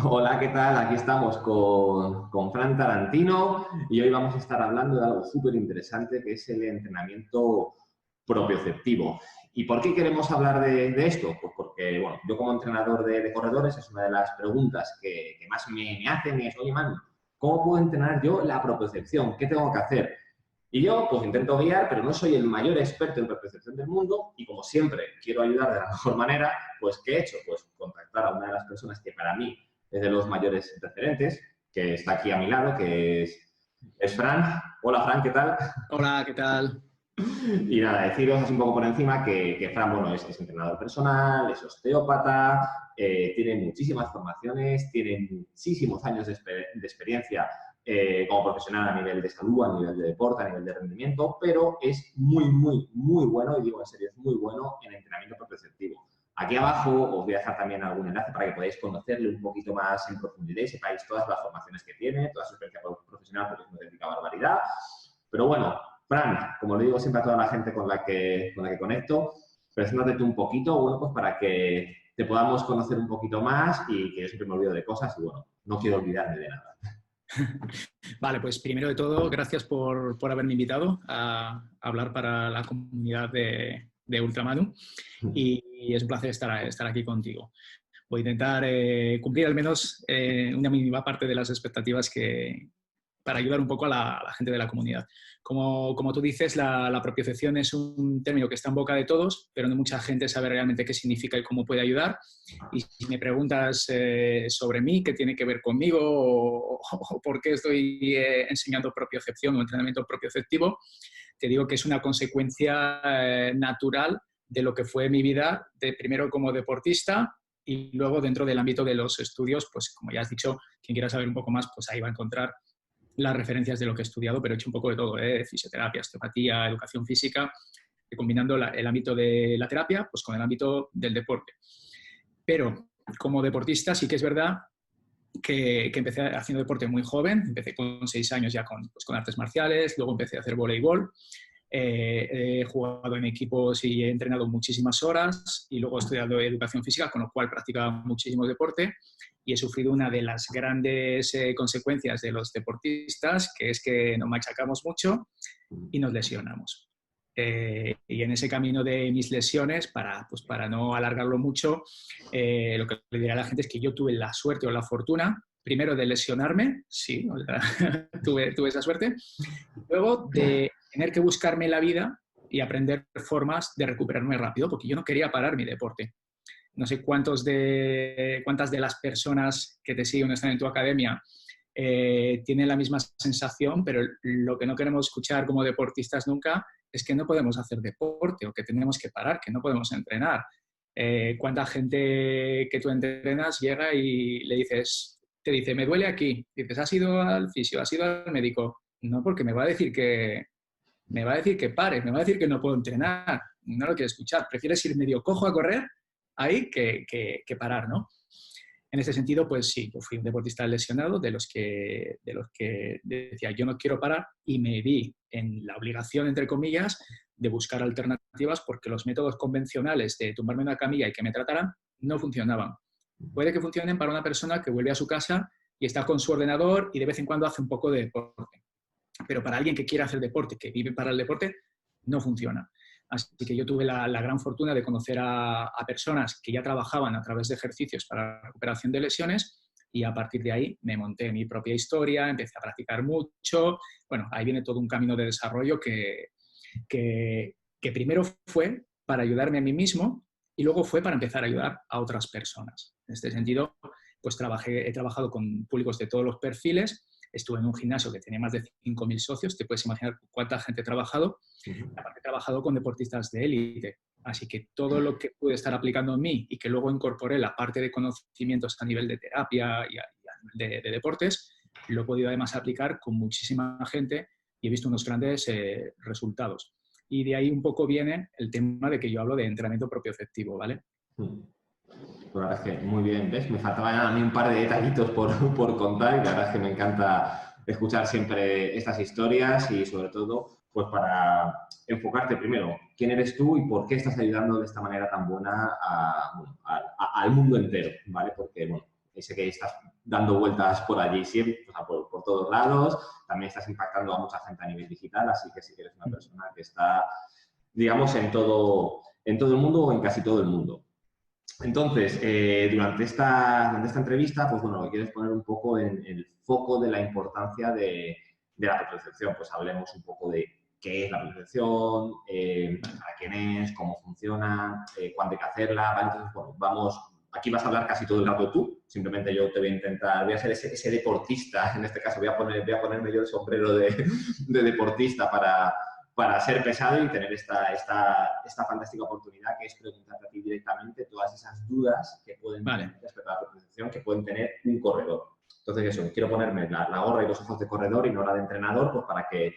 Hola, ¿qué tal? Aquí estamos con Fran Tarantino y hoy vamos a estar hablando de algo súper interesante que es el entrenamiento propioceptivo. ¿Y por qué queremos hablar de esto? Pues porque, bueno, yo como entrenador de corredores es una de las preguntas que más me hacen y es, oye, man, ¿cómo puedo entrenar yo la propiocepción? ¿Qué tengo que hacer? Y yo, pues intento guiar, pero no soy el mayor experto en propiocepción del mundo y como siempre quiero ayudar de la mejor manera, pues ¿qué he hecho? Pues contactar a una de las personas que para mí es de los mayores referentes, que está aquí a mi lado, que es Fran. Hola, Fran, ¿qué tal? Hola, ¿qué tal? Y nada, deciros así un poco por encima que Fran, bueno, es entrenador personal, es osteópata, tiene muchísimas formaciones, tiene muchísimos años de experiencia como profesional a nivel de salud, a nivel de deporte, a nivel de rendimiento, pero es muy bueno, y digo en serio, es muy bueno en entrenamiento propioceptivo. Aquí abajo os voy a dejar también algún enlace para que podáis conocerle un poquito más en profundidad y sepáis todas las formaciones que tiene, toda su experiencia profesional, porque es una auténtica barbaridad. Pero bueno, Fran, como le digo siempre a toda la gente con la que conecto, preséntate tú un poquito, bueno, pues para que te podamos conocer un poquito más y que yo siempre me olvido de cosas y bueno, no quiero olvidarme de nada. Vale, pues primero de todo, gracias por haberme invitado a hablar para la comunidad de Ultramanu y es un placer estar aquí contigo. Voy a intentar cumplir al menos una mínima parte de las expectativas para ayudar un poco a la gente de la comunidad. Como tú dices, la propiocepción es un término que está en boca de todos, pero no mucha gente sabe realmente qué significa y cómo puede ayudar. Y si me preguntas sobre mí, qué tiene que ver conmigo o por qué estoy enseñando propiocepción o entrenamiento propioceptivo, te digo que es una consecuencia natural de lo que fue mi vida, primero como deportista y luego dentro del ámbito de los estudios, pues como ya has dicho, quien quiera saber un poco más, pues ahí va a encontrar las referencias de lo que he estudiado, pero he hecho un poco de todo, fisioterapia, osteopatía, educación física, combinando el ámbito de la terapia pues, con el ámbito del deporte. Pero como deportista sí que es verdad que empecé haciendo deporte muy joven, empecé con 6 años ya con artes marciales, luego empecé a hacer voleibol, he jugado en equipos y he entrenado muchísimas horas y luego he estudiado educación física, con lo cual practicaba muchísimo deporte y he sufrido una de las grandes consecuencias de los deportistas, que es que nos machacamos mucho y nos lesionamos. Y en ese camino de mis lesiones, para no alargarlo mucho, lo que le diré a la gente es que yo tuve la suerte o la fortuna, primero de lesionarme, sí, o sea, tuve esa suerte, y luego de tener que buscarme la vida y aprender formas de recuperarme rápido, porque yo no quería parar mi deporte. No sé cuántas de las personas que te siguen o están en tu academia tienen la misma sensación, pero lo que no queremos escuchar como deportistas nunca es que no podemos hacer deporte o que tenemos que parar, que no podemos entrenar. ¿Cuánta gente que tú entrenas llega y te dice, me duele aquí? Dices, ¿has ido al fisio? ¿Has ido al médico? No, porque me va a decir que pares, me va a decir que no puedo entrenar. No lo quiero escuchar. Prefieres ir medio cojo a correr ahí que parar, ¿no? En ese sentido, pues sí, yo fui un deportista lesionado de los que decía yo no quiero parar y me vi en la obligación, entre comillas, de buscar alternativas porque los métodos convencionales de tumbarme en una camilla y que me trataran no funcionaban. Puede que funcionen para una persona que vuelve a su casa y está con su ordenador y de vez en cuando hace un poco de deporte. Pero para alguien que quiere hacer deporte, que vive para el deporte, no funciona. Así que yo tuve la gran fortuna de conocer a personas que ya trabajaban a través de ejercicios para la recuperación de lesiones y a partir de ahí me monté mi propia historia, empecé a practicar mucho. Bueno, ahí viene todo un camino de desarrollo que primero fue para ayudarme a mí mismo y luego fue para empezar a ayudar a otras personas. En este sentido, pues he trabajado con públicos de todos los perfiles. Estuve en un gimnasio que tenía más de 5.000 socios, te puedes imaginar cuánta gente he trabajado. Aparte, he trabajado con deportistas de élite, así que todo lo que pude estar aplicando en mí y que luego incorporé la parte de conocimientos a nivel de terapia y a nivel de deportes, lo he podido además aplicar con muchísima gente y he visto unos grandes resultados. Y de ahí un poco viene el tema de que yo hablo de entrenamiento propioceptivo, ¿vale? La verdad es que muy bien, ¿ves? Me faltaban a mí un par de detallitos por contar y la verdad es que me encanta escuchar siempre estas historias y sobre todo pues para enfocarte primero quién eres tú y por qué estás ayudando de esta manera tan buena al mundo entero, ¿vale? Porque, bueno, sé que estás dando vueltas por allí siempre, o sea, por todos lados. También estás impactando a mucha gente a nivel digital, así que sí que eres una persona que está, digamos, en todo el mundo o en casi todo el mundo. Entonces, durante esta entrevista, pues bueno, lo que quieres poner un poco en el foco de la importancia de la propiocepción. Pues hablemos un poco de qué es la propiocepción, para quién es, cómo funciona, cuándo hay que hacerla, ¿vale? Entonces, bueno, aquí vas a hablar casi todo el rato tú, simplemente yo te voy a intentar, voy a ser ese deportista, en este caso voy a ponerme yo el sombrero de deportista para ser pesado y tener esta fantástica oportunidad que es preguntarte a ti directamente todas esas dudas que pueden tener respecto a la propiocepción que pueden tener un corredor. Entonces eso, quiero ponerme la gorra y los ojos de corredor y no la de entrenador, pues para que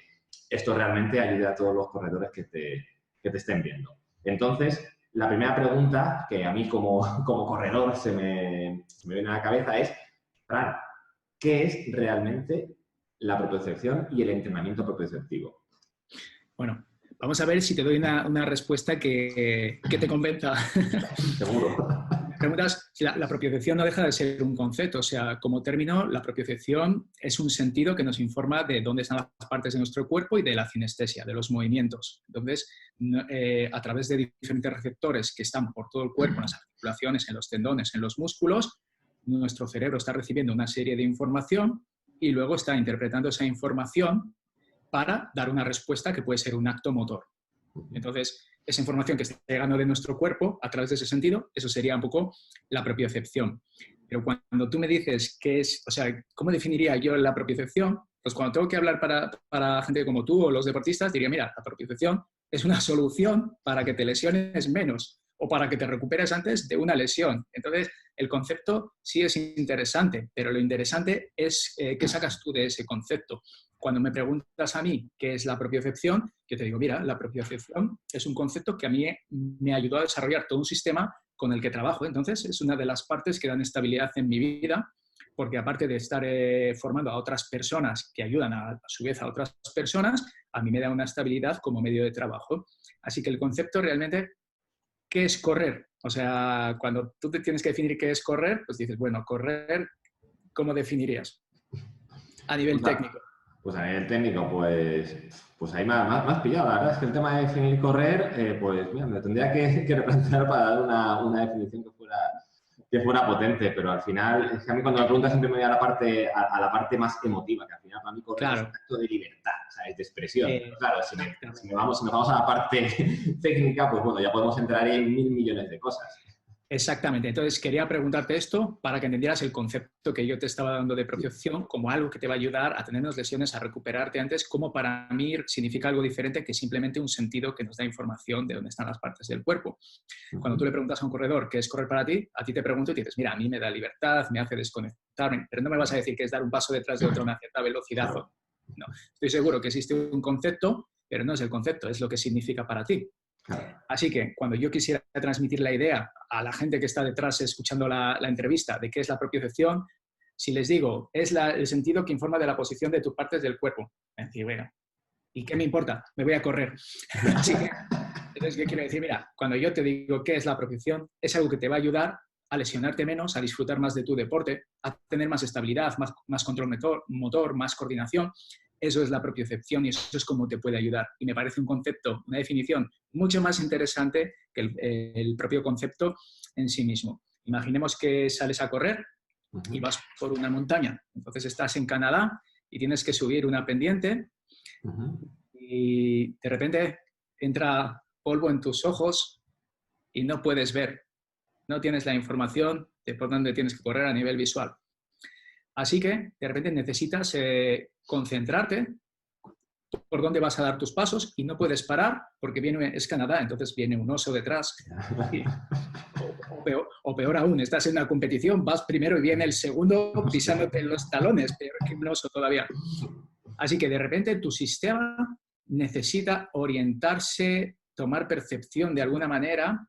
esto realmente ayude a todos los corredores que te estén viendo. Entonces, la primera pregunta que a mí como corredor se me viene a la cabeza es, Fran, ¿qué es realmente la propiocepción y el entrenamiento propioceptivo? Bueno, vamos a ver si te doy una respuesta que te convenza. Seguro. Preguntas, la propiocepción no deja de ser un concepto, o sea, como término, la propiocepción es un sentido que nos informa de dónde están las partes de nuestro cuerpo y de la cinestesia, de los movimientos. Entonces, a través de diferentes receptores que están por todo el cuerpo, en las articulaciones, en los tendones, en los músculos, nuestro cerebro está recibiendo una serie de información y luego está interpretando esa información para dar una respuesta que puede ser un acto motor. Entonces, esa información que está llegando de nuestro cuerpo a través de ese sentido, eso sería un poco la propiocepción. Pero cuando tú me dices qué es, o sea, ¿cómo definiría yo la propiocepción? Pues cuando tengo que hablar para gente como tú o los deportistas, diría, mira, la propiocepción es una solución para que te lesiones menos o para que te recuperes antes de una lesión. Entonces, el concepto sí es interesante, pero lo interesante es qué sacas tú de ese concepto. Cuando me preguntas a mí qué es la propiocepción, yo te digo, mira, la propiocepción es un concepto que a mí me ayudó a desarrollar todo un sistema con el que trabajo. Entonces, es una de las partes que dan estabilidad en mi vida, porque aparte de estar formando a otras personas que ayudan a su vez a otras personas, a mí me da una estabilidad como medio de trabajo. Así que el concepto realmente, ¿qué es correr? O sea, cuando tú te tienes que definir qué es correr, pues dices, bueno, correr, ¿cómo definirías? A nivel técnico. Pues a nivel técnico, pues ahí me has pillado. La verdad es que el tema de definir y correr, pues mira, me tendría que replantear para dar una definición que fuera potente, pero al final, es que a mí cuando me preguntas siempre me voy a la parte más emotiva, que al final para mí correr es un acto de libertad, ¿sabes? De expresión. Claro, si nos vamos a la parte técnica, pues bueno, ya podemos entrar en 1000 millones de cosas. Exactamente. Entonces, quería preguntarte esto para que entendieras el concepto que yo te estaba dando de propiocepción como algo que te va a ayudar a tener unas lesiones, a recuperarte antes, como para mí significa algo diferente que simplemente un sentido que nos da información de dónde están las partes del cuerpo. Cuando tú le preguntas a un corredor qué es correr para ti, a ti te pregunto y te dices, mira, a mí me da libertad, me hace desconectarme, pero no me vas a decir que es dar un paso detrás de otro a una cierta velocidad. No. Estoy seguro que existe un concepto, pero no es el concepto, es lo que significa para ti. Así que cuando yo quisiera transmitir la idea a la gente que está detrás escuchando la entrevista de qué es la propiocepción, si les digo, es el sentido que informa de la posición de tus partes del cuerpo. Es decir, bueno, ¿y qué me importa? Me voy a correr. Así que, entonces, ¿qué quiero decir? Mira, cuando yo te digo qué es la propiocepción, es algo que te va a ayudar a lesionarte menos, a disfrutar más de tu deporte, a tener más estabilidad, más control motor, más coordinación. Eso es la propiocepción y eso es cómo te puede ayudar. Y me parece un concepto, una definición mucho más interesante que el propio concepto en sí mismo. Imaginemos que sales a correr y vas por una montaña. Entonces estás en Canadá y tienes que subir una pendiente y de repente entra polvo en tus ojos y no puedes ver. No tienes la información de por dónde tienes que correr a nivel visual. Así que, de repente, necesitas concentrarte por dónde vas a dar tus pasos y no puedes parar porque es Canadá, entonces viene un oso detrás. O peor aún, estás en una competición, vas primero y viene el segundo pisándote los talones, peor que un oso todavía. Así que, de repente, tu sistema necesita orientarse, tomar percepción de alguna manera,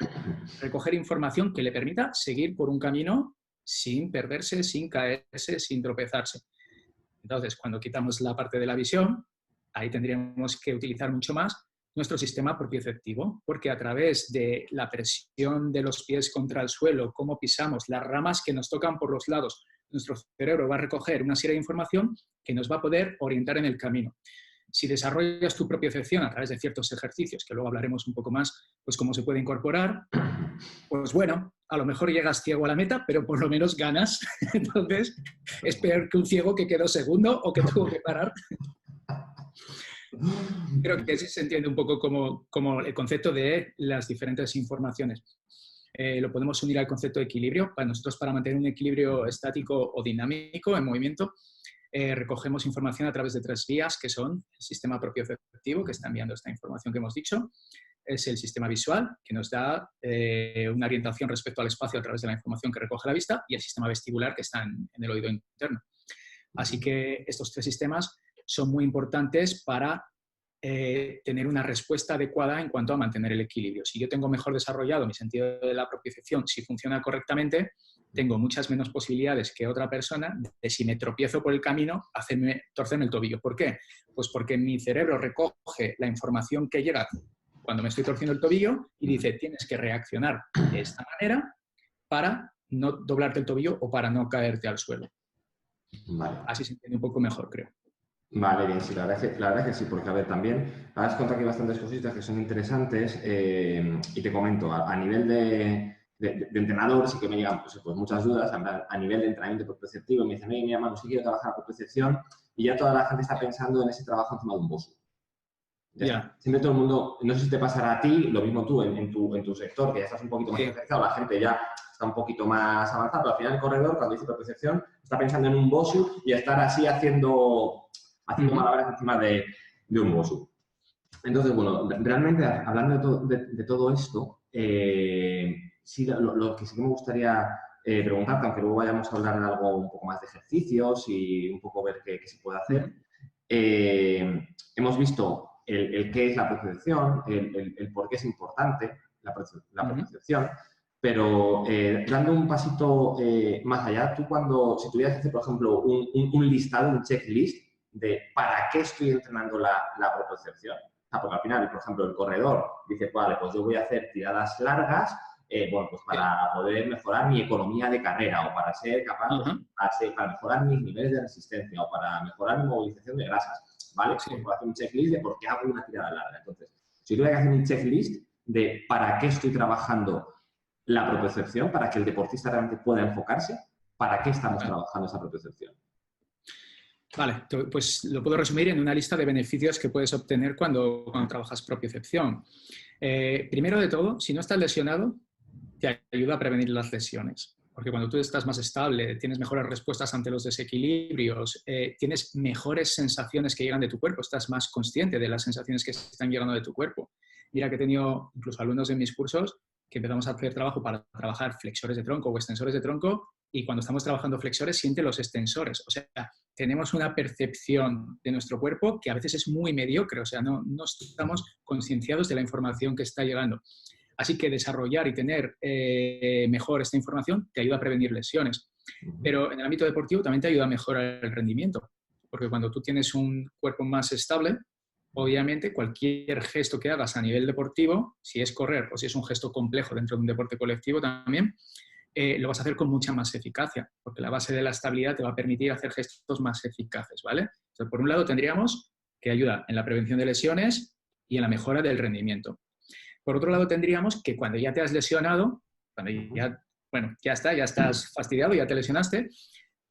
recoger información que le permita seguir por un camino sin perderse, sin caerse, sin tropezarse. Entonces, cuando quitamos la parte de la visión, ahí tendríamos que utilizar mucho más nuestro sistema propioceptivo, porque a través de la presión de los pies contra el suelo, cómo pisamos, las ramas que nos tocan por los lados, nuestro cerebro va a recoger una serie de información que nos va a poder orientar en el camino. Si desarrollas tu propiocepción a través de ciertos ejercicios, que luego hablaremos un poco más, pues cómo se puede incorporar, pues bueno, a lo mejor llegas ciego a la meta, pero por lo menos ganas. Entonces, es peor que un ciego que quedó segundo o que tuvo que parar. Creo que sí se entiende un poco como el concepto de las diferentes informaciones. Lo podemos unir al concepto de equilibrio. Para nosotros, para mantener un equilibrio estático o dinámico en movimiento, recogemos información a través de 3 vías, que son el sistema propioceptivo, que está enviando esta información que hemos dicho, es el sistema visual, que nos da una orientación respecto al espacio a través de la información que recoge la vista, y el sistema vestibular, que está en el oído interno. Así que estos 3 sistemas son muy importantes para tener una respuesta adecuada en cuanto a mantener el equilibrio. Si yo tengo mejor desarrollado mi sentido de la propiocepción, si funciona correctamente, tengo muchas menos posibilidades que otra persona de, si me tropiezo por el camino, torcerme el tobillo. ¿Por qué? Pues porque mi cerebro recoge la información que llega cuando me estoy torciendo el tobillo y dice, tienes que reaccionar de esta manera para no doblarte el tobillo o para no caerte al suelo. Vale. Así se entiende un poco mejor, creo. Vale, bien, sí, la verdad es que sí, porque a ver, también has contado aquí bastantes cositas que son interesantes y te comento, a nivel de entrenador sí que me llegan pues muchas dudas, a nivel de entrenamiento propioceptivo, me dicen, mira, Manu, sí quiero trabajar la propiocepción y ya toda la gente está pensando en ese trabajo encima de un bosu. Ya. Siempre todo el mundo, no sé si te pasará a ti, lo mismo tú en tu sector, que ya estás un poquito más especializado, la gente ya está un poquito más avanzada, pero al final el corredor, cuando dice propiocepción, está pensando en un bosu y estar así haciendo malabares encima de un bosu. Entonces, bueno, realmente hablando de todo esto, sí, lo que sí que me gustaría preguntarte, aunque luego vayamos a hablar de algo un poco más de ejercicios y un poco ver qué se puede hacer, hemos visto el qué es la propiocepción, el por qué es importante la propiocepción, pero dando un pasito más allá, tú si tuvieras que hacer, por ejemplo, un listado, un checklist de para qué estoy entrenando la propiocepción. Porque al final, por ejemplo, el corredor dice, vale, pues yo voy a hacer tiradas largas, bueno, pues para poder mejorar mi economía de carrera o para ser capaz, para mejorar mis niveles de resistencia o para mejorar mi movilización de grasas, ¿vale? Sí. Pues puedo hacer un checklist de por qué hago una tirada larga. Entonces, si yo tuviera que hacer un checklist de para qué estoy trabajando la propiocepción, para que el deportista realmente pueda enfocarse, ¿para qué estamos trabajando esa propiocepción? Vale, pues lo puedo resumir en una lista de beneficios que puedes obtener cuando trabajas propiocepción. Primero de todo, si no estás lesionado, te ayuda a prevenir las lesiones. Porque cuando tú estás más estable, tienes mejores respuestas ante los desequilibrios, tienes mejores sensaciones que llegan de tu cuerpo, estás más consciente de las sensaciones que están llegando de tu cuerpo. Mira que he tenido incluso alumnos en mis cursos que empezamos a hacer trabajo para trabajar flexores de tronco o extensores de tronco, y cuando estamos trabajando flexores siente los extensores. O sea, tenemos una percepción de nuestro cuerpo que a veces es muy mediocre, o sea, no estamos concienciados de la información que está llegando. Así que desarrollar y tener mejor esta información te ayuda a prevenir lesiones. Pero en el ámbito deportivo también te ayuda a mejorar el rendimiento, porque cuando tú tienes un cuerpo más estable, obviamente cualquier gesto que hagas a nivel deportivo, si es correr o si es un gesto complejo dentro de un deporte colectivo también, lo vas a hacer con mucha más eficacia, porque la base de la estabilidad te va a permitir hacer gestos más eficaces, ¿vale? Entonces, por un lado tendríamos que ayuda en la prevención de lesiones y en la mejora del rendimiento. Por otro lado tendríamos que cuando ya te has lesionado, cuando ya estás fastidiado, ya te lesionaste,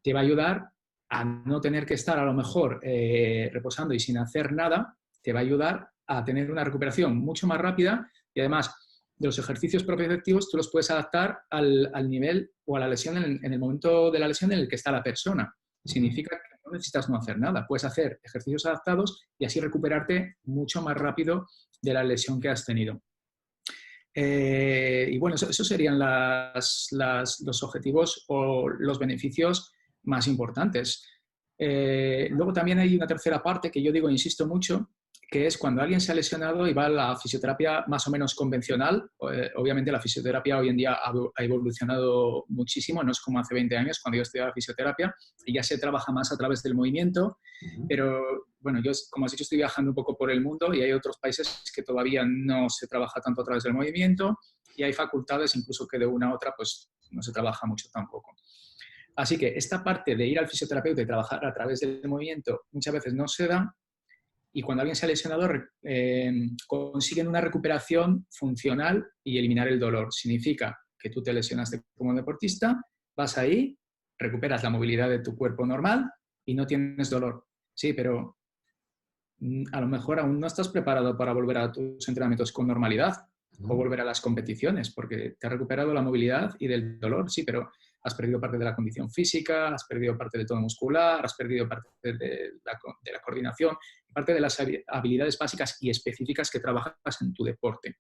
te va a ayudar a no tener que estar a lo mejor reposando y sin hacer nada, te va a ayudar a tener una recuperación mucho más rápida y además de los ejercicios propioceptivos tú los puedes adaptar al nivel o a la lesión en el momento de la lesión en el que está la persona. Significa que no necesitas no hacer nada, puedes hacer ejercicios adaptados y así recuperarte mucho más rápido de la lesión que has tenido. Y bueno, esos serían los objetivos o los beneficios más importantes. Luego también hay una tercera parte que yo digo, insisto mucho, que es cuando alguien se ha lesionado y va a la fisioterapia más o menos convencional. Obviamente la fisioterapia hoy en día ha evolucionado muchísimo, no es como hace 20 años cuando yo estudiaba fisioterapia, y ya se trabaja más a través del movimiento, pero bueno, yo, como has dicho, estoy viajando un poco por el mundo y hay otros países que todavía no se trabaja tanto a través del movimiento y hay facultades incluso que de una a otra pues no se trabaja mucho tampoco. Así que esta parte de ir al fisioterapeuta y trabajar a través del movimiento muchas veces no se da, y cuando alguien se ha lesionado consiguen una recuperación funcional y eliminar el dolor. Significa que tú te lesionaste como deportista, vas ahí, recuperas la movilidad de tu cuerpo normal y no tienes dolor. Sí, pero a lo mejor aún no estás preparado para volver a tus entrenamientos con normalidad o volver a las competiciones, porque te has recuperado la movilidad y del dolor, sí, pero has perdido parte de la condición física, has perdido parte del tono muscular, has perdido parte de la coordinación, parte de las habilidades básicas y específicas que trabajas en tu deporte.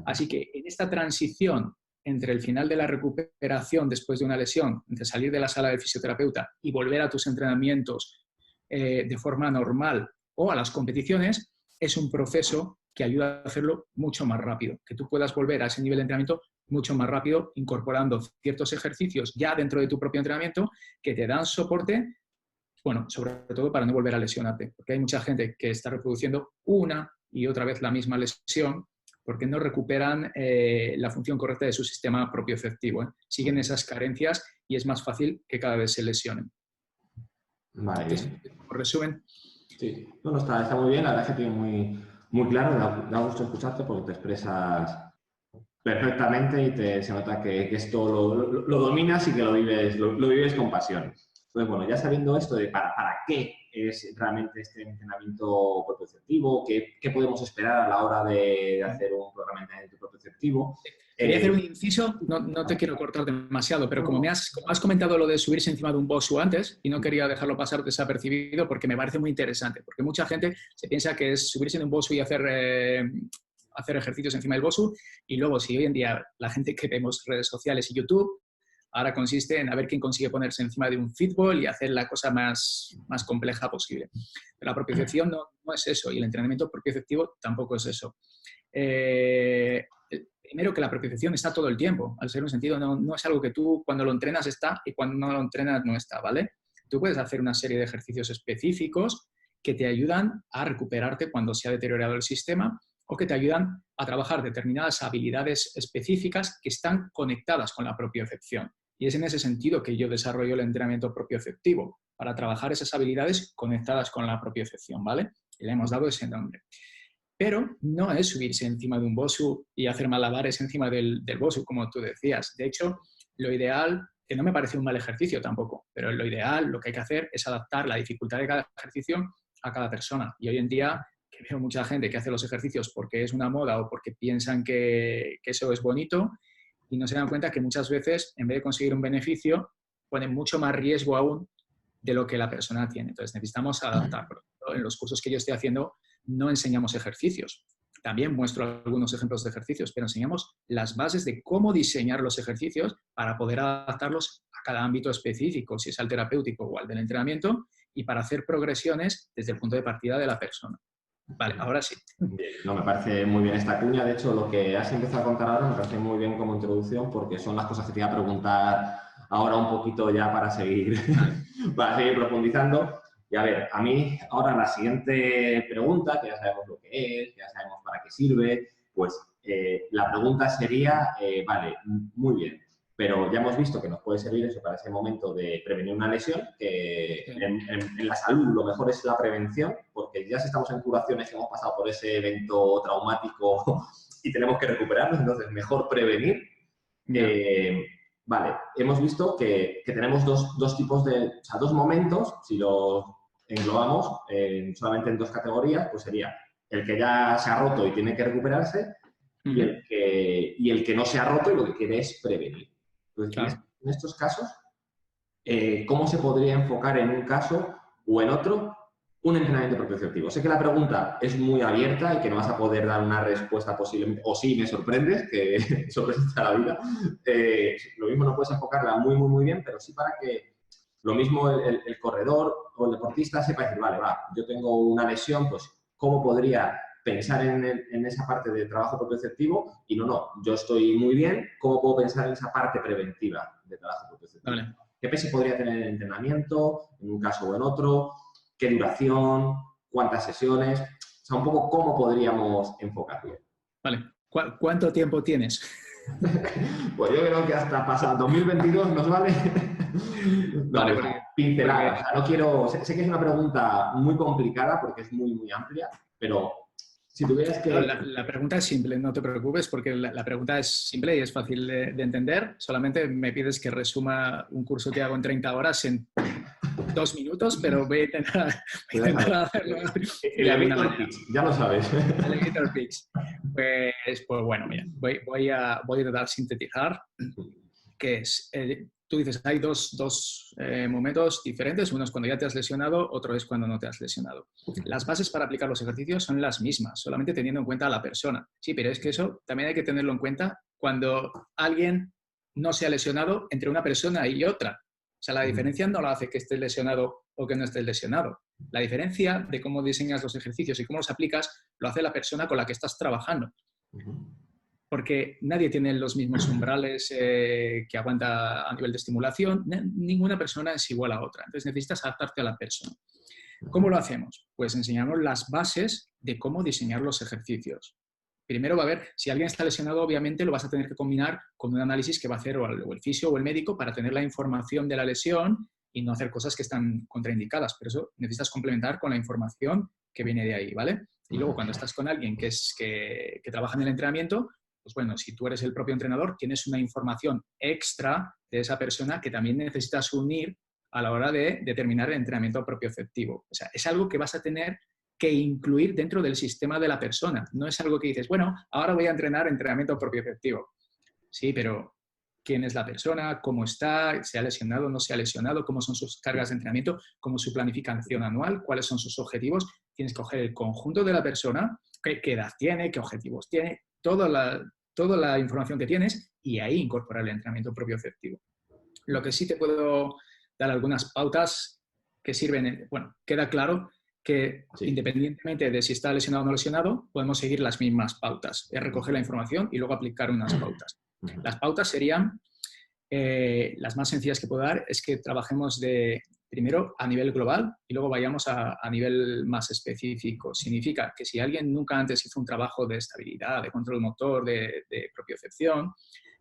Así que en esta transición entre el final de la recuperación después de una lesión, entre salir de la sala del fisioterapeuta y volver a tus entrenamientos de forma normal o a las competiciones, es un proceso que ayuda a hacerlo mucho más rápido, que tú puedas volver a ese nivel de entrenamiento mucho más rápido, incorporando ciertos ejercicios ya dentro de tu propio entrenamiento que te dan soporte, bueno, sobre todo para no volver a lesionarte, porque hay mucha gente que está reproduciendo una y otra vez la misma lesión porque no recuperan la función correcta de su sistema propioceptivo, ¿eh? Siguen esas carencias y es más fácil que cada vez se lesionen. Vale, Entonces, bien. por resumen. Sí, bueno, está muy bien, la verdad es que tiene muy claro, da gusto escucharte porque te expresas perfectamente y se nota que esto lo dominas y que lo vives con pasión. Entonces, bueno, ya sabiendo esto de para qué es realmente este entrenamiento propioceptivo, qué podemos esperar a la hora de hacer un programa de entrenamiento propioceptivo. Quería hacer un inciso, no te quiero cortar demasiado, pero como has comentado lo de subirse encima de un BOSU antes, y no quería dejarlo pasar desapercibido porque me parece muy interesante, porque mucha gente se piensa que es subirse en un BOSU y hacer ejercicios encima del BOSU, y luego si hoy en día la gente que vemos redes sociales y YouTube, ahora consiste en a ver quién consigue ponerse encima de un fitball y hacer la cosa más compleja posible. Pero la propiocepción no es eso, y el entrenamiento propioceptivo tampoco es eso. Primero que la propiocepción está todo el tiempo, al ser un sentido no es algo que tú cuando lo entrenas está y cuando no lo entrenas no está, ¿vale? Tú puedes hacer una serie de ejercicios específicos que te ayudan a recuperarte cuando se ha deteriorado el sistema o que te ayudan a trabajar determinadas habilidades específicas que están conectadas con la propiocepción. Y es en ese sentido que yo desarrollo el entrenamiento propioceptivo, para trabajar esas habilidades conectadas con la propiocepción, ¿vale? Y le hemos dado ese nombre. Pero no es subirse encima de un BOSU y hacer malabares encima del BOSU, como tú decías. De hecho, lo ideal, que no me parece un mal ejercicio tampoco, pero lo ideal, lo que hay que hacer es adaptar la dificultad de cada ejercicio a cada persona. Y hoy en día, que veo mucha gente que hace los ejercicios porque es una moda o porque piensan que eso es bonito y no se dan cuenta que muchas veces, en vez de conseguir un beneficio, ponen mucho más riesgo aún de lo que la persona tiene. Entonces, necesitamos adaptar. Por ejemplo, en los cursos que yo estoy haciendo, no enseñamos ejercicios. También muestro algunos ejemplos de ejercicios, pero enseñamos las bases de cómo diseñar los ejercicios para poder adaptarlos a cada ámbito específico, si es al terapéutico o al del entrenamiento, y para hacer progresiones desde el punto de partida de la persona. Vale, ahora sí. Bien, no, me parece muy bien esta cuña. De hecho, lo que has empezado a contar ahora me parece muy bien como introducción porque son las cosas que te iba a preguntar ahora un poquito ya para seguir profundizando. Y a ver, a mí ahora la siguiente pregunta, que ya sabemos lo que es, que ya sabemos para qué sirve, pues la pregunta sería, vale, muy bien, pero ya hemos visto que nos puede servir eso para ese momento de prevenir una lesión, que en la salud lo mejor es la prevención, porque ya si estamos en curaciones que hemos pasado por ese evento traumático y tenemos que recuperarnos, entonces mejor prevenir. Vale, hemos visto que tenemos dos tipos de, o sea, dos momentos, si los englobamos solamente en dos categorías, pues sería el que ya se ha roto y tiene que recuperarse y el que no se ha roto y lo que quiere es prevenir. Entonces, claro, en estos casos, ¿cómo se podría enfocar en un caso o en otro un entrenamiento propioceptivo? Sé que la pregunta es muy abierta y que no vas a poder dar una respuesta posiblemente, o sí, me sorprendes, que sorprendes a la vida. Lo mismo no puedes enfocarla muy bien, pero sí para que lo mismo el corredor o el deportista sepa decir, vale, yo tengo una lesión, pues, ¿cómo podría pensar en esa parte de trabajo propioceptivo? Y no, yo estoy muy bien, ¿cómo puedo pensar en esa parte preventiva de trabajo propioceptivo? Vale. ¿Qué peso podría tener el entrenamiento, en un caso o en otro? ¿Qué duración? ¿Cuántas sesiones? O sea, un poco cómo podríamos enfocarlo. Vale. ¿Cuánto tiempo tienes? Pues yo creo que hasta pasado 2022 nos vale. No, Vale, pincelada. O sea, no quiero... Sé que es una pregunta muy complicada porque es muy, muy amplia, pero si tuvieras que... No, la pregunta es simple, no te preocupes, porque la pregunta es simple y es fácil de entender. Solamente me pides que resuma un curso que hago en 30 horas en 2 minutos, pero voy a intentar hacerlo El de alguna elevator manera. pitch, ya lo sabes. Elevator pitch. Pues bueno, mira, voy a tratar de sintetizar, que es, tú dices, hay dos momentos diferentes, uno es cuando ya te has lesionado, otro es cuando no te has lesionado. Las bases para aplicar los ejercicios son las mismas, solamente teniendo en cuenta a la persona. Sí, pero es que eso también hay que tenerlo en cuenta cuando alguien no se ha lesionado entre una persona y otra. O sea, la diferencia no la hace que estés lesionado o que no estés lesionado. La diferencia de cómo diseñas los ejercicios y cómo los aplicas lo hace la persona con la que estás trabajando. Porque nadie tiene los mismos umbrales que aguanta a nivel de estimulación. Ninguna persona es igual a otra. Entonces necesitas adaptarte a la persona. ¿Cómo lo hacemos? Pues enseñamos las bases de cómo diseñar los ejercicios. Primero va a ver, si alguien está lesionado, obviamente lo vas a tener que combinar con un análisis que va a hacer o el fisio o el médico para tener la información de la lesión y no hacer cosas que están contraindicadas. Pero eso necesitas complementar con la información que viene de ahí, ¿vale? Y luego cuando estás con alguien que trabaja en el entrenamiento, pues bueno, si tú eres el propio entrenador, tienes una información extra de esa persona que también necesitas unir a la hora de determinar el entrenamiento propioceptivo. O sea, es algo que vas a tener que incluir dentro del sistema de la persona. No es algo que dices, bueno, ahora voy a entrenar entrenamiento propioceptivo. Sí, pero ¿quién es la persona? ¿Cómo está? ¿Se ha lesionado? ¿No se ha lesionado? ¿Cómo son sus cargas de entrenamiento? ¿Cómo es su planificación anual? ¿Cuáles son sus objetivos? Tienes que coger el conjunto de la persona, qué edad tiene, qué objetivos tiene, toda la información que tienes y ahí incorporar el entrenamiento propioceptivo. Lo que sí te puedo dar algunas pautas que sirven, bueno, queda claro que sí, independientemente de si está lesionado o no lesionado, podemos seguir las mismas pautas. Es recoger la información y luego aplicar unas pautas. Las pautas serían, las más sencillas que puedo dar, es que trabajemos primero a nivel global y luego vayamos a nivel más específico. Significa que si alguien nunca antes hizo un trabajo de estabilidad, de control motor, de propiocepción,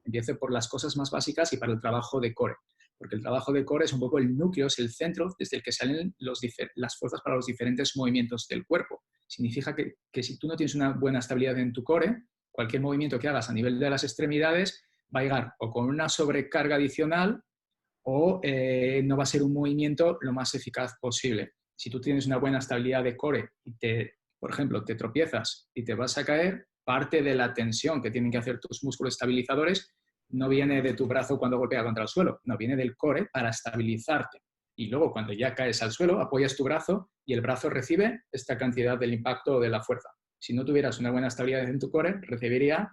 empiece por las cosas más básicas y para el trabajo de core. Porque el trabajo de core es un poco el núcleo, es el centro desde el que salen las fuerzas para los diferentes movimientos del cuerpo. Significa que si tú no tienes una buena estabilidad en tu core, cualquier movimiento que hagas a nivel de las extremidades va a llegar o con una sobrecarga adicional o no va a ser un movimiento lo más eficaz posible. Si tú tienes una buena estabilidad de core y por ejemplo, te tropiezas y te vas a caer, parte de la tensión que tienen que hacer tus músculos estabilizadores no viene de tu brazo cuando golpea contra el suelo, no, viene del core para estabilizarte. Y luego cuando ya caes al suelo, apoyas tu brazo y el brazo recibe esta cantidad del impacto o de la fuerza. Si no tuvieras una buena estabilidad en tu core, recibiría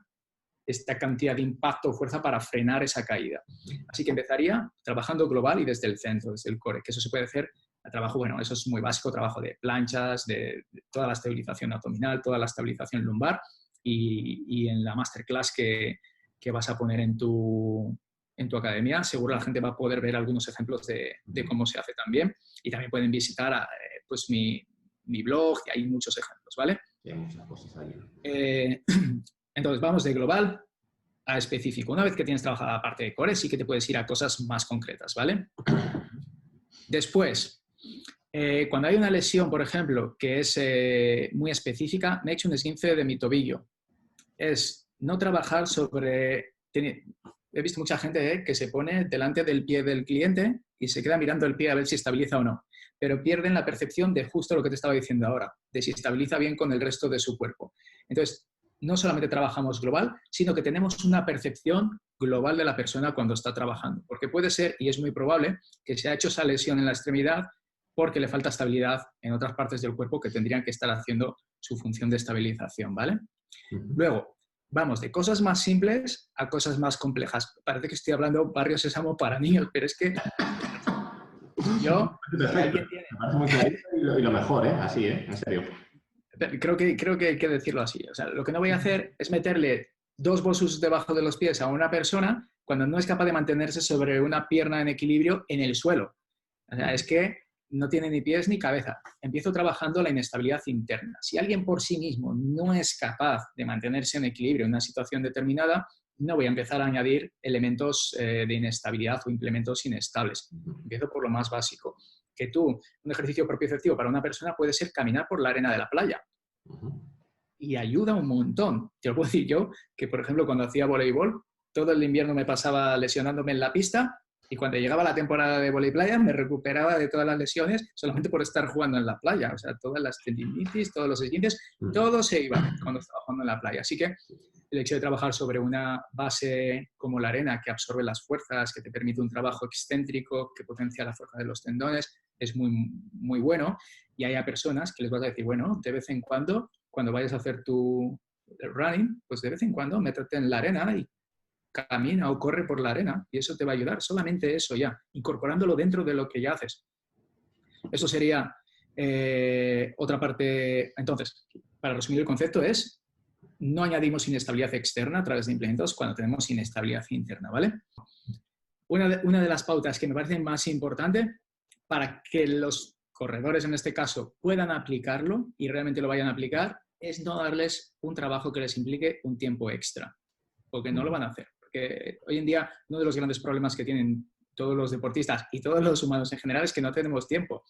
esta cantidad de impacto o fuerza para frenar esa caída. Así que empezaría trabajando global y desde el centro, desde el core, que eso se puede hacer a trabajo, bueno, eso es muy básico, trabajo de planchas, de toda la estabilización abdominal, toda la estabilización lumbar y en la masterclass que vas a poner en tu academia, seguro la gente va a poder ver algunos ejemplos de cómo se hace también y también pueden visitar pues mi blog y hay muchos ejemplos, ¿vale? Sí, hay muchas cosas ahí. Entonces vamos de global a específico. Una vez que tienes trabajada la parte de core, sí que te puedes ir a cosas más concretas, ¿vale? Después, cuando hay una lesión, por ejemplo, que es muy específica, me he hecho un esguince de mi tobillo. Es no trabajar sobre... He visto mucha gente que se pone delante del pie del cliente y se queda mirando el pie a ver si estabiliza o no, pero pierden la percepción de justo lo que te estaba diciendo ahora, de si estabiliza bien con el resto de su cuerpo. Entonces, no solamente trabajamos global, sino que tenemos una percepción global de la persona cuando está trabajando, porque puede ser, y es muy probable, que se ha hecho esa lesión en la extremidad porque le falta estabilidad en otras partes del cuerpo que tendrían que estar haciendo su función de estabilización, ¿vale? Luego, vamos de cosas más simples a cosas más complejas. Parece que estoy hablando Barrio Sésamo para niños, pero es que yo... Perfecto. Me parece muy clarito y lo mejor, así, en serio. Creo que hay que decirlo así. O sea, lo que no voy a hacer es meterle 2 bolsos debajo de los pies a una persona cuando no es capaz de mantenerse sobre una pierna en equilibrio en el suelo. O sea, es que no tiene ni pies ni cabeza. Empiezo trabajando la inestabilidad interna. Si alguien por sí mismo no es capaz de mantenerse en equilibrio en una situación determinada, no voy a empezar a añadir elementos de inestabilidad o implementos inestables. Empiezo por lo más básico. Que tú, un ejercicio propioceptivo para una persona puede ser caminar por la arena de la playa. Y ayuda un montón. Te lo puedo decir yo, que por ejemplo cuando hacía voleibol, todo el invierno me pasaba lesionándome en la pista y cuando llegaba la temporada de voleibol playa me recuperaba de todas las lesiones solamente por estar jugando en la playa. O sea, todas las tendinitis, todos los esguinces, todo se iba cuando estaba jugando en la playa. Así que el hecho de trabajar sobre una base como la arena que absorbe las fuerzas, que te permite un trabajo excéntrico, que potencia la fuerza de los tendones, es muy, muy bueno. Y hay personas que les vas a decir, bueno, de vez en cuando vayas a hacer tu running, pues de vez en cuando métete en la arena y camina o corre por la arena y eso te va a ayudar. Solamente eso ya, incorporándolo dentro de lo que ya haces. Eso sería otra parte. Entonces, para resumir el concepto es, no añadimos inestabilidad externa a través de implementos cuando tenemos inestabilidad interna, ¿vale? Una de las pautas que me parece más importante para que los corredores, en este caso, puedan aplicarlo y realmente lo vayan a aplicar, es no darles un trabajo que les implique un tiempo extra, porque no lo van a hacer. Porque hoy en día uno de los grandes problemas que tienen todos los deportistas y todos los humanos en general es que no tenemos tiempo.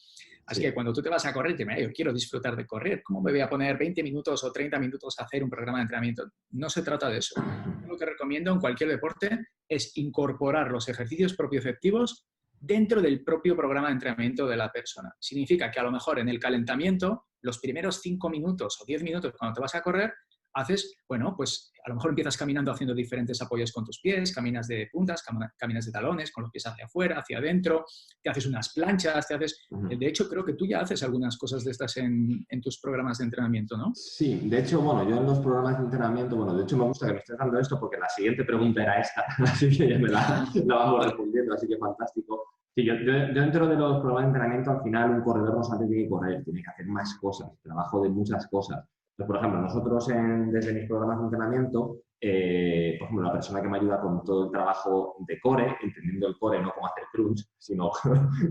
Así que cuando tú te vas a correr, yo quiero disfrutar de correr. ¿Cómo me voy a poner 20 minutos o 30 minutos a hacer un programa de entrenamiento? No se trata de eso. Yo lo que recomiendo en cualquier deporte es incorporar los ejercicios propioceptivos dentro del propio programa de entrenamiento de la persona. Significa que a lo mejor en el calentamiento, los primeros 5 minutos o 10 minutos cuando te vas a correr, haces, bueno, pues a lo mejor empiezas caminando haciendo diferentes apoyos con tus pies, caminas de puntas, caminas de talones, con los pies hacia afuera, hacia adentro, te haces unas planchas, te haces... De hecho, creo que tú ya haces algunas cosas de estas en tus programas de entrenamiento, ¿no? Sí, de hecho, bueno, yo en los programas de entrenamiento, bueno, de hecho me gusta que me estés dando esto porque la siguiente pregunta era esta, así que ya me la vamos respondiendo, así que fantástico. Sí, yo dentro de los programas de entrenamiento, al final un corredor no solamente tiene que correr, tiene que hacer más cosas, trabajo de muchas cosas. Entonces, por ejemplo, nosotros desde mis programas de entrenamiento, por ejemplo, la persona que me ayuda con todo el trabajo de core, entendiendo el core no como hacer crunch, sino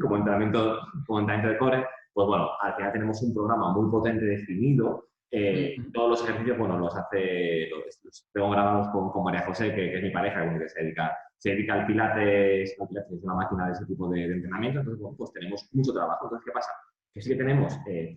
como entrenamiento de core, pues bueno, al final tenemos un programa muy potente definido. Todos los ejercicios, bueno, los tengo grabados con María José, que es mi pareja, que se dedica al Pilates, es una máquina de ese tipo de entrenamiento. Entonces, bueno, pues tenemos mucho trabajo. Entonces, ¿qué pasa? Que sí que tenemos,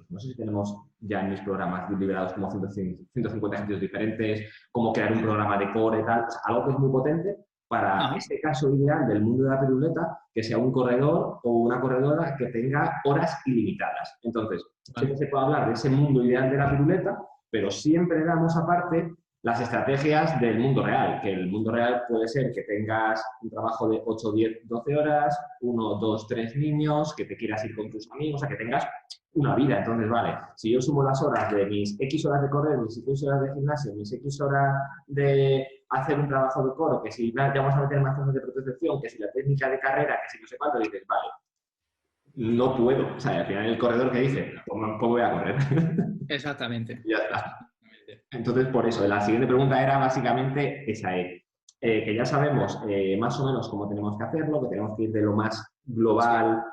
no sé si tenemos ya en mis programas liberados como 150 ejercicios diferentes, cómo crear un programa de core y tal, o sea, algo que es muy potente para este caso ideal del mundo de la piruleta, que sea un corredor o una corredora que tenga horas ilimitadas. Entonces, siempre se puede hablar de ese mundo ideal de la piruleta, pero siempre damos aparte las estrategias del mundo real, que el mundo real puede ser que tengas un trabajo de 8, 10, 12 horas, 1, 2, 3 niños, que te quieras ir con tus amigos, o sea, que tengas una vida. Entonces, vale, si yo sumo las horas de mis X horas de correr, mis X horas de gimnasio, mis X horas de hacer un trabajo de coro, que si ya vamos a meter más cosas de protección, que si la técnica de carrera, que si no sé cuánto, dices, vale, no puedo. O sea, al final el corredor que dice, pues voy a correr. Exactamente. Ya está. Entonces, por eso, la siguiente pregunta era básicamente esa, que ya sabemos más o menos cómo tenemos que hacerlo, que tenemos que ir de lo más global,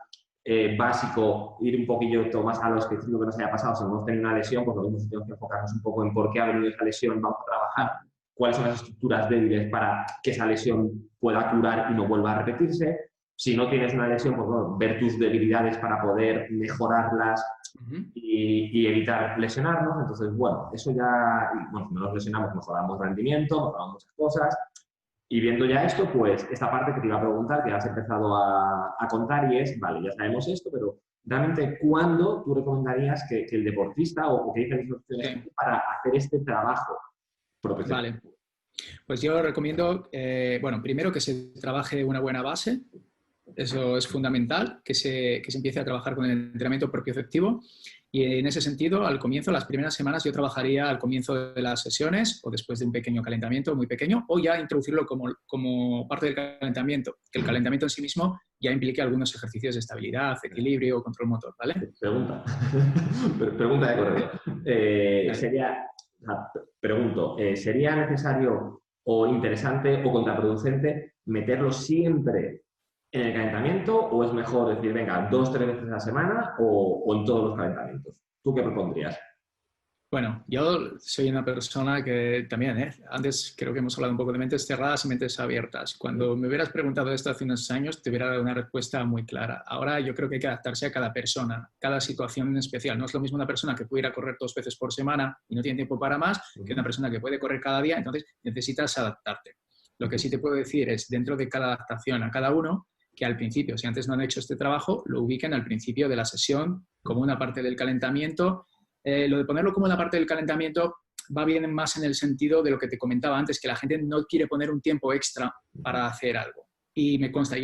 básico, ir un poquillo más a lo específico que nos haya pasado. Si hemos tenido una lesión, pues lo mismo, tenemos que enfocarnos un poco en por qué ha venido esa lesión, vamos a trabajar cuáles son las estructuras débiles para que esa lesión pueda curar y no vuelva a repetirse. Si no tienes una lesión, pues bueno, ver tus debilidades para poder mejorarlas y evitar lesionarnos. Entonces, bueno, eso ya, bueno, no nos lesionamos, mejoramos rendimiento, mejoramos muchas cosas. Y viendo ya esto, pues esta parte que te iba a preguntar, que has empezado a contar y es, vale, ya sabemos esto, pero realmente, ¿cuándo tú recomendarías que el deportista o qué diferentes para hacer este trabajo profesional? Vale, pues yo recomiendo, bueno, primero que se trabaje una buena base. Eso es fundamental, que se empiece a trabajar con el entrenamiento propioceptivo. Y en ese sentido, al comienzo, las primeras semanas, yo trabajaría al comienzo de las sesiones o después de un pequeño calentamiento, muy pequeño, o ya introducirlo como parte del calentamiento, que el calentamiento en sí mismo ya implique algunos ejercicios de estabilidad, equilibrio o control motor, ¿vale? Pregunta de corredor. Pregunto, ¿sería necesario o interesante o contraproducente meterlo siempre en el calentamiento o es mejor decir, venga, 2 o 3 veces a la semana o en todos los calentamientos? ¿Tú qué propondrías? Bueno, yo soy una persona que también, antes creo que hemos hablado un poco de mentes cerradas y mentes abiertas. Cuando me hubieras preguntado esto hace unos años, te hubiera dado una respuesta muy clara. Ahora yo creo que hay que adaptarse a cada persona, cada situación en especial. No es lo mismo una persona que puede ir a correr 2 veces por semana y no tiene tiempo para más que una persona que puede correr cada día, entonces necesitas adaptarte. Lo que sí te puedo decir es, dentro de cada adaptación a cada uno, que al principio, si antes no han hecho este trabajo, lo ubiquen al principio de la sesión como una parte del calentamiento. Lo de ponerlo como una parte del calentamiento va bien más en el sentido de lo que te comentaba antes, que la gente no quiere poner un tiempo extra para hacer algo. Y me consta,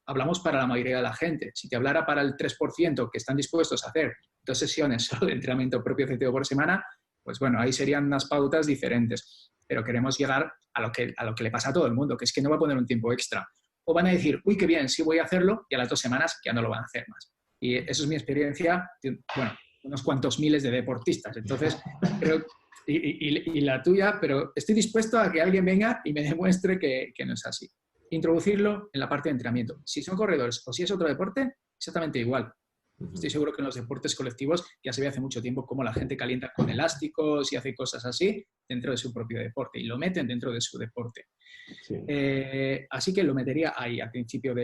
hablamos para la mayoría de la gente. Si te hablara para el 3% que están dispuestos a hacer 2 sesiones solo de entrenamiento propio CTO por semana, pues bueno, ahí serían unas pautas diferentes. Pero queremos llegar a lo que le pasa a todo el mundo, que es que no va a poner un tiempo extra. O van a decir, uy, qué bien, sí voy a hacerlo, y a las 2 semanas ya no lo van a hacer más. Y eso es mi experiencia, bueno, unos cuantos miles de deportistas. Entonces, creo, y la tuya, pero estoy dispuesto a que alguien venga y me demuestre que no es así. Introducirlo en la parte de entrenamiento. Si son corredores o si es otro deporte, exactamente igual. Estoy seguro que en los deportes colectivos ya se ve hace mucho tiempo cómo la gente calienta con elásticos y hace cosas así dentro de su propio deporte y lo meten dentro de su deporte. Sí. Así que lo metería ahí al principio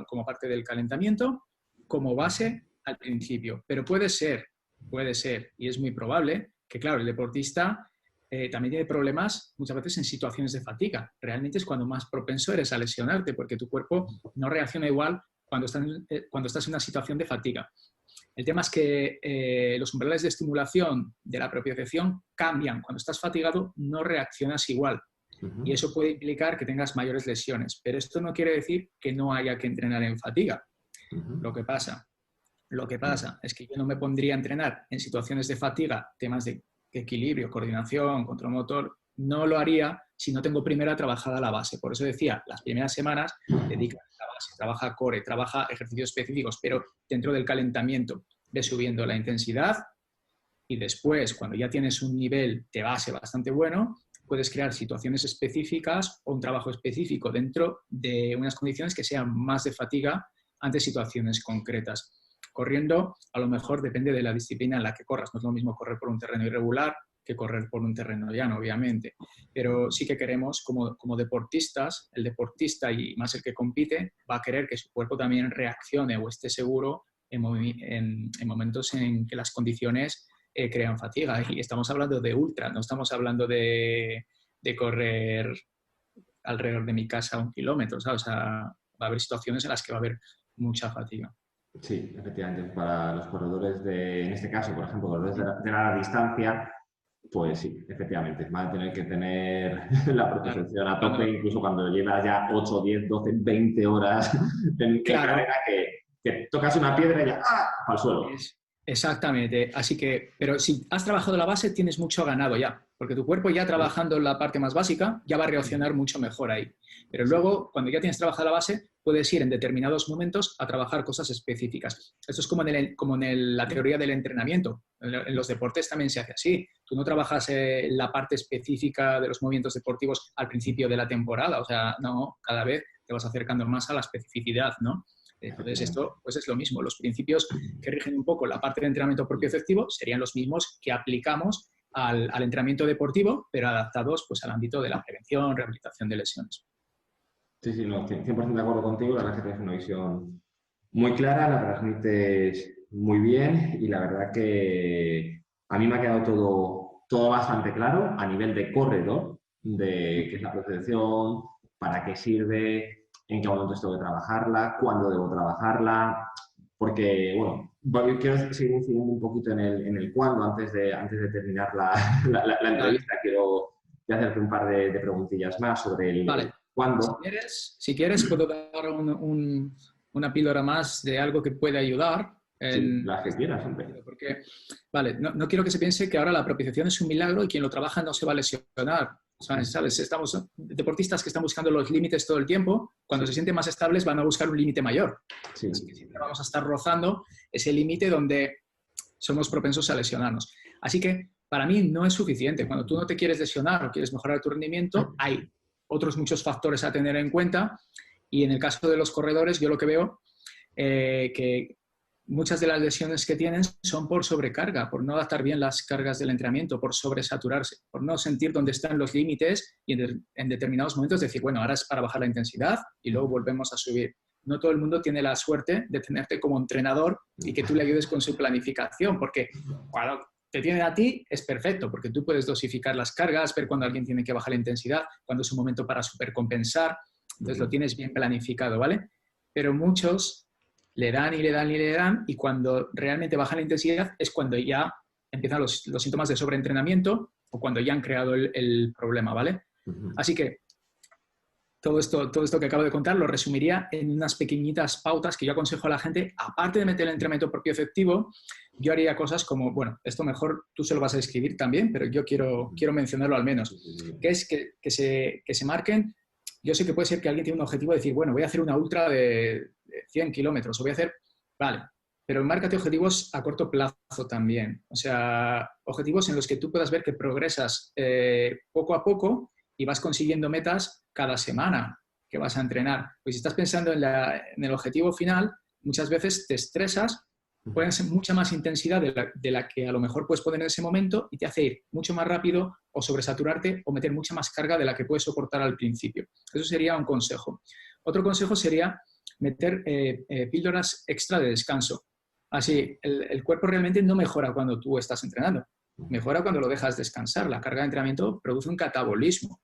como parte del calentamiento, como base al principio. Pero puede ser, y es muy probable, que claro, el deportista también tiene problemas muchas veces en situaciones de fatiga. Realmente es cuando más propenso eres a lesionarte, porque tu cuerpo no reacciona igual cuando estás en una situación de fatiga. El tema es que los umbrales de estimulación de la propiocepción cambian. Cuando estás fatigado no reaccionas igual. Y eso puede implicar que tengas mayores lesiones. Pero esto no quiere decir que no haya que entrenar en fatiga. Lo que pasa es que yo no me pondría a entrenar en situaciones de fatiga, temas de equilibrio, coordinación, control motor, no lo haría si no tengo primero trabajada la base. Por eso decía, las primeras semanas dedica a la base, trabaja core, trabaja ejercicios específicos, pero dentro del calentamiento ve subiendo la intensidad y después, cuando ya tienes un nivel de base bastante bueno, puedes crear situaciones específicas o un trabajo específico dentro de unas condiciones que sean más de fatiga ante situaciones concretas. Corriendo, a lo mejor depende de la disciplina en la que corras. No es lo mismo correr por un terreno irregular que correr por un terreno llano, obviamente. Pero sí que queremos, como deportistas, el deportista y más el que compite, va a querer que su cuerpo también reaccione o esté seguro en momentos en que las condiciones crean fatiga. Y estamos hablando de ultra, no estamos hablando de correr alrededor de mi casa 1 kilómetro, ¿sabes? O sea, va a haber situaciones en las que va a haber mucha fatiga. Sí, efectivamente, para los corredores en este caso, por ejemplo, corredores de larga distancia, pues sí, efectivamente, van a tener que tener la propiocepción a tope, incluso cuando llevas ya 8, 10, 12, 20 horas en carrera, que tocas una piedra y ya, al suelo. Exactamente, así que, pero si has trabajado la base, tienes mucho ganado ya, porque tu cuerpo ya trabajando en la parte más básica, ya va a reaccionar mucho mejor ahí. Pero luego, cuando ya tienes trabajada la base, puedes ir en determinados momentos a trabajar cosas específicas. Esto es como en la teoría del entrenamiento. En los deportes también se hace así. Tú no trabajas la parte específica de los movimientos deportivos al principio de la temporada, o sea, no, cada vez te vas acercando más a la especificidad, ¿no? Entonces, esto pues es lo mismo. Los principios que rigen un poco la parte de entrenamiento propioceptivo serían los mismos que aplicamos al entrenamiento deportivo, pero adaptados pues, al ámbito de la prevención, rehabilitación de lesiones. Sí, no, 100% de acuerdo contigo. La verdad es que tienes una visión muy clara, la transmites muy bien y la verdad que a mí me ha quedado todo bastante claro a nivel de corredor, de qué es la propiocepción, para qué sirve, en qué momento tengo que trabajarla, cuándo debo trabajarla, porque, bueno, quiero seguir incidiendo un poquito en el cuándo antes de terminar la entrevista. Quiero hacerte un par de preguntillas más sobre el cuándo. Si quieres puedo dar una píldora más de algo que puede ayudar. Sí, las que quieras, hombre. Porque, no quiero que se piense que ahora la propiocepción es un milagro y quien lo trabaja no se va a lesionar. ¿Sabes? Estamos deportistas que están buscando los límites todo el tiempo. Cuando se sienten más estables van a buscar un límite mayor. Sí. Así que siempre vamos a estar rozando ese límite donde somos propensos a lesionarnos. Así que para mí no es suficiente. Cuando tú no te quieres lesionar o quieres mejorar tu rendimiento, hay otros muchos factores a tener en cuenta. Y en el caso de los corredores, yo lo que veo que muchas de las lesiones que tienen son por sobrecarga, por no adaptar bien las cargas del entrenamiento, por sobresaturarse, por no sentir dónde están los límites y en determinados momentos decir, bueno, ahora es para bajar la intensidad y luego volvemos a subir. No todo el mundo tiene la suerte de tenerte como entrenador y que tú le ayudes con su planificación, porque cuando te tiene a ti es perfecto, porque tú puedes dosificar las cargas, ver cuando alguien tiene que bajar la intensidad, cuando es un momento para supercompensar, entonces lo tienes bien planificado, ¿vale? Pero muchos le dan y le dan y le dan, y cuando realmente baja la intensidad es cuando ya empiezan los síntomas de sobreentrenamiento o cuando ya han creado el problema, ¿vale? Así que todo esto que acabo de contar lo resumiría en unas pequeñitas pautas que yo aconsejo a la gente. Aparte de meter el entrenamiento propio efectivo, yo haría cosas como, bueno, esto mejor tú se lo vas a escribir también, pero yo quiero mencionarlo al menos, que es que se marquen. Yo sé que puede ser que alguien tiene un objetivo de decir, bueno, voy a hacer una ultra de 100 kilómetros o voy a hacer, vale, pero márcate objetivos a corto plazo también. O sea, objetivos en los que tú puedas ver que progresas poco a poco y vas consiguiendo metas cada semana que vas a entrenar. Pues si estás pensando en el objetivo final, muchas veces te estresas, pones mucha más intensidad de la que a lo mejor puedes poner en ese momento y te hace ir mucho más rápido o sobresaturarte o meter mucha más carga de la que puedes soportar al principio. Eso sería un consejo. Otro consejo sería meter píldoras extra de descanso. Así, el cuerpo realmente no mejora cuando tú estás entrenando, mejora cuando lo dejas descansar. La carga de entrenamiento produce un catabolismo.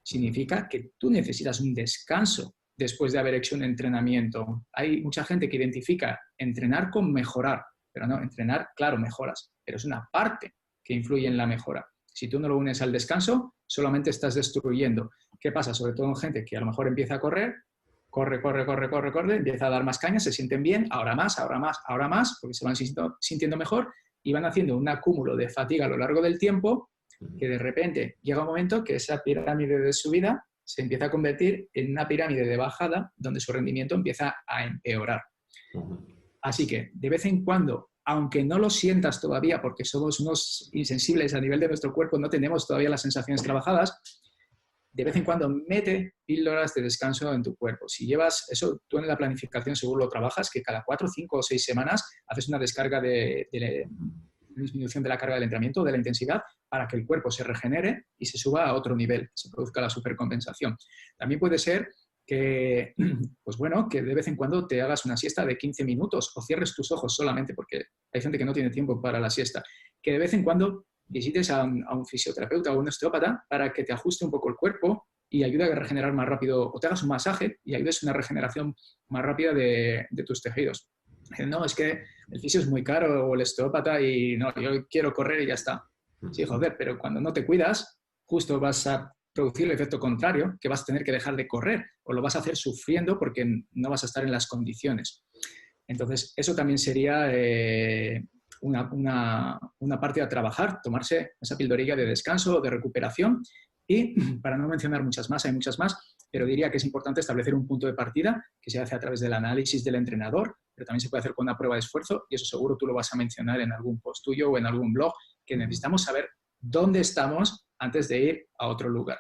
Significa que tú necesitas un descanso después de haber hecho un entrenamiento. Hay mucha gente que identifica entrenar con mejorar, pero no, entrenar, claro, mejoras, pero es una parte que influye en la mejora. Si tú no lo unes al descanso, solamente estás destruyendo. ¿Qué pasa? Sobre todo en gente que a lo mejor empieza a corre, empieza a dar más caña, se sienten bien, ahora más, porque se van sintiendo mejor y van haciendo un acúmulo de fatiga a lo largo del tiempo que de repente llega un momento que esa pirámide de subida se empieza a convertir en una pirámide de bajada donde su rendimiento empieza a empeorar. Así que, de vez en cuando, aunque no lo sientas todavía porque somos unos insensibles a nivel de nuestro cuerpo, no tenemos todavía las sensaciones trabajadas, de vez en cuando mete píldoras de descanso en tu cuerpo. Si llevas eso, tú en la planificación seguro lo trabajas, que cada 4, 5 o 6 semanas haces una descarga de disminución de la carga del entrenamiento, de la intensidad, para que el cuerpo se regenere y se suba a otro nivel, se produzca la supercompensación. También puede ser que, pues bueno, que de vez en cuando te hagas una siesta de 15 minutos o cierres tus ojos solamente, porque hay gente que no tiene tiempo para la siesta, que de vez en cuando visites a un fisioterapeuta o un osteópata para que te ajuste un poco el cuerpo y ayude a regenerar más rápido, o te hagas un masaje y ayudes a una regeneración más rápida de tus tejidos. No, es que el fisio es muy caro o el osteópata y no, yo quiero correr y ya está. Sí, joder, pero cuando no te cuidas, justo vas a producir el efecto contrario, que vas a tener que dejar de correr o lo vas a hacer sufriendo porque no vas a estar en las condiciones. Entonces, eso también sería una parte a trabajar, tomarse esa pildorilla de descanso, de recuperación y, para no mencionar muchas más, hay muchas más, pero diría que es importante establecer un punto de partida que se hace a través del análisis del entrenador, pero también se puede hacer con una prueba de esfuerzo y eso seguro tú lo vas a mencionar en algún post tuyo o en algún blog, que necesitamos saber dónde estamos antes de ir a otro lugar.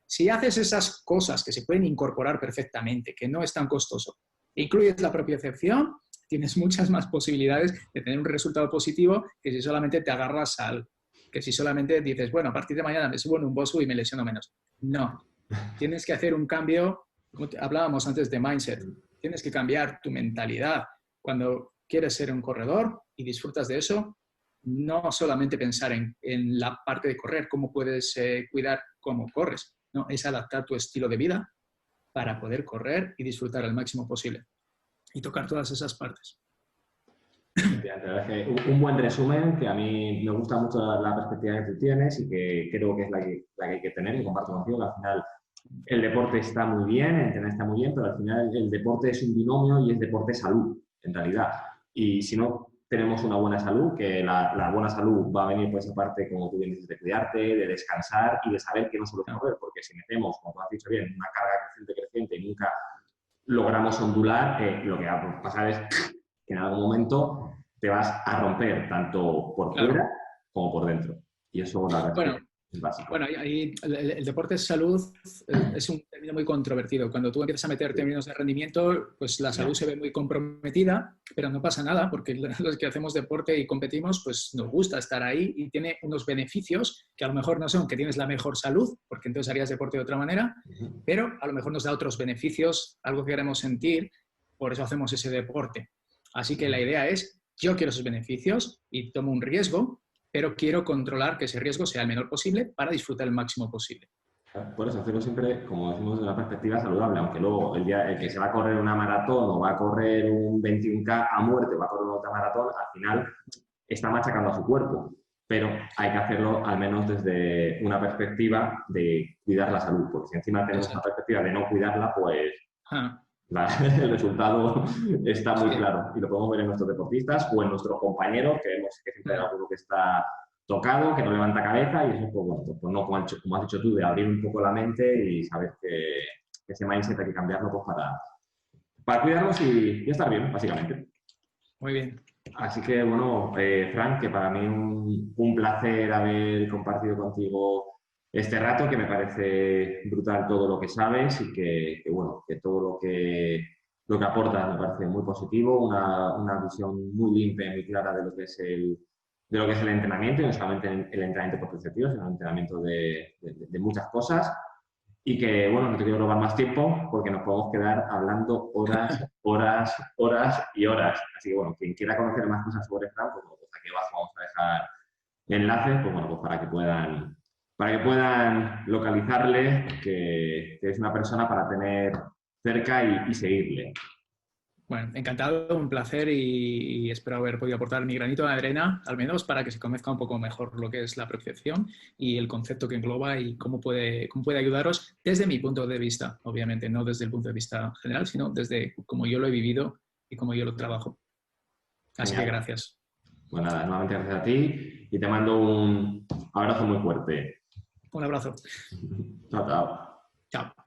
Si haces esas cosas que se pueden incorporar perfectamente, que no es tan costoso, incluyes la propiocepción, tienes muchas más posibilidades de tener un resultado positivo que si solamente te agarras al, que si solamente dices, bueno, a partir de mañana me subo en un Bosu y me lesiono menos. No, tienes que hacer un cambio, como hablábamos antes de mindset, tienes que cambiar tu mentalidad. Cuando quieres ser un corredor y disfrutas de eso, no solamente pensar en la parte de correr, cómo puedes cuidar cómo corres, no, es adaptar tu estilo de vida para poder correr y disfrutar al máximo posible y tocar todas esas partes. Un buen resumen que a mí me gusta mucho la perspectiva que tú tienes y que creo que es la que hay que tener y comparto contigo, que al final el deporte está muy bien, el entrenar está muy bien, pero al final el deporte es un binomio y es deporte-salud, en realidad. Y si no tenemos una buena salud, que la buena salud va a venir por esa parte, como tú bien dices, de cuidarte, de descansar y de saber que no solo correr, porque si metemos, como tú has dicho bien, una carga creciente y nunca logramos ondular, lo que va a pasar es que en algún momento te vas a romper tanto por fuera como por dentro. Y eso, la verdad, bueno, es básico. Bueno, ahí el deporte es salud, es un término muy controvertido. Cuando tú empiezas a meter términos de rendimiento, pues la salud se ve muy comprometida, pero no pasa nada, porque los que hacemos deporte y competimos, pues nos gusta estar ahí y tiene unos beneficios que a lo mejor no son que tienes la mejor salud, porque entonces harías deporte de otra manera, pero a lo mejor nos da otros beneficios, algo que queremos sentir, por eso hacemos ese deporte. Así que la idea es, yo quiero esos beneficios y tomo un riesgo, pero quiero controlar que ese riesgo sea el menor posible para disfrutar el máximo posible. Por eso hacerlo siempre, como decimos, de una perspectiva saludable, aunque luego el que se va a correr una maratón o va a correr un 21K a muerte o va a correr una ultramaratón, al final está machacando a su cuerpo, pero hay que hacerlo al menos desde una perspectiva de cuidar la salud, porque si encima tenemos una perspectiva de no cuidarla, pues el resultado está muy claro y lo podemos ver en nuestros deportistas o en nuestros compañeros, que vemos que siempre hay alguno que está tocado, que no levanta cabeza y eso, pues bueno, pues no, como has dicho tú, de abrir un poco la mente y saber que ese mindset hay que cambiarlo pues para cuidarnos y estar bien, básicamente. Muy bien. Así que, bueno, Frank, que para mí un placer haber compartido contigo este rato, que me parece brutal todo lo que sabes y que bueno, que todo lo que aportas me parece muy positivo, una visión muy limpia y muy clara de lo que es el entrenamiento, y no solamente el entrenamiento por preceptivos, sino el entrenamiento de muchas cosas. Y que, bueno, no te quiero robar más tiempo porque nos podemos quedar hablando horas, horas, horas y horas. Así que, bueno, quien quiera conocer más cosas sobre Frank, pues aquí abajo vamos a dejar enlaces, pues bueno, pues para que puedan localizarle, que es una persona para tener cerca y seguirle. Bueno, encantado, un placer y espero haber podido aportar mi granito de arena, al menos para que se conozca un poco mejor lo que es la percepción y el concepto que engloba y cómo puede ayudaros desde mi punto de vista, obviamente, no desde el punto de vista general, sino desde cómo yo lo he vivido y cómo yo lo trabajo. Así que gracias. Pues nada, nuevamente gracias a ti y te mando un abrazo muy fuerte. Un abrazo. Chao, chao. Chao.